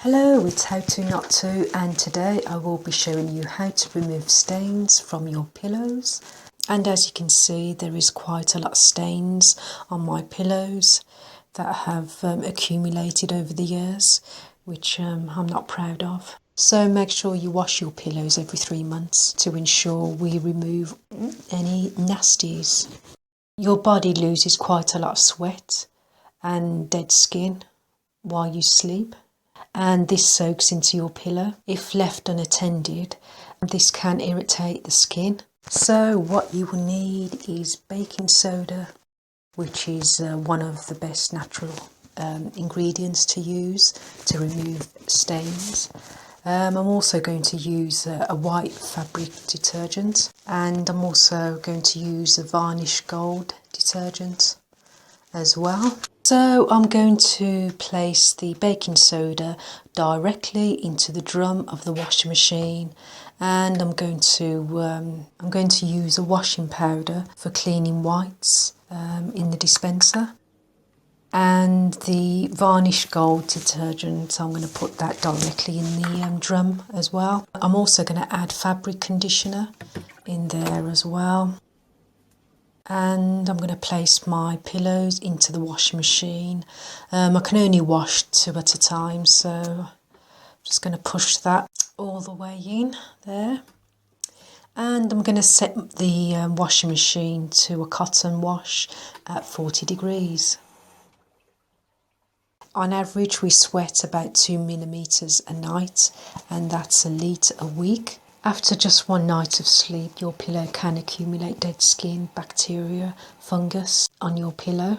Hello, it's How To Not To, and today I will be showing you how to remove stains from your pillows. And as you can see, there is quite a lot of stains on my pillows that have accumulated over the years, which I'm not proud of. So make sure you wash your pillows every 3 months to ensure we remove any nasties. Your body loses quite a lot of sweat and dead skin while you sleep, and this soaks into your pillow. If left unattended, this can irritate the skin. So what you will need is baking soda, which is one of the best natural ingredients to use to remove stains. I'm also going to use a white fabric detergent, and I'm also going to use a varnish gold detergent as well. So I'm going to place the baking soda directly into the drum of the washing machine, and I'm going to use a washing powder for cleaning whites in the dispenser. And the varnish gold detergent, I'm going to put that directly in the drum as well. I'm also going to add fabric conditioner in there as well. And I'm going to place my pillows into the washing machine. I can only wash 2 at a time, so I'm just going to push that all the way in there. And I'm going to set the washing machine to a cotton wash at 40 degrees. On average, we sweat about 2 millimeters a night, and that's a litre a week. After just 1 night of sleep, your pillow can accumulate dead skin, bacteria, fungus on your pillow.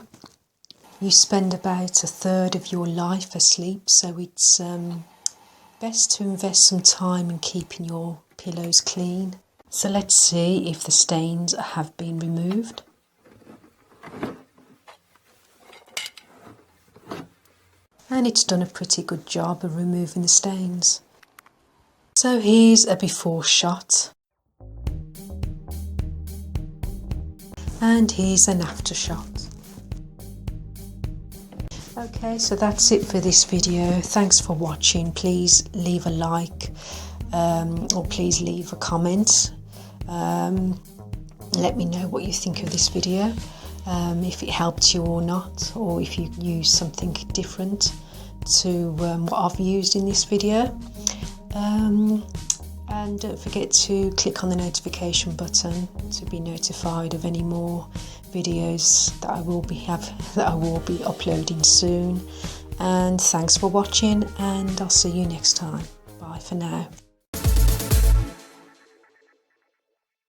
You spend about a third of your life asleep, so it's best to invest some time in keeping your pillows clean. So let's see if the stains have been removed. And it's done a pretty good job of removing the stains. So here's a before shot, and here's an after shot. Okay, so that's it for this video. Thanks for watching. Please leave a like, or please leave a comment. Let me know what you think of this video, if it helped you or not, or if you used something different to what I've used in this video. And don't forget to click on the notification button to be notified of any more videos that I will be uploading soon. And thanks for watching, and I'll see you next time. Bye for now.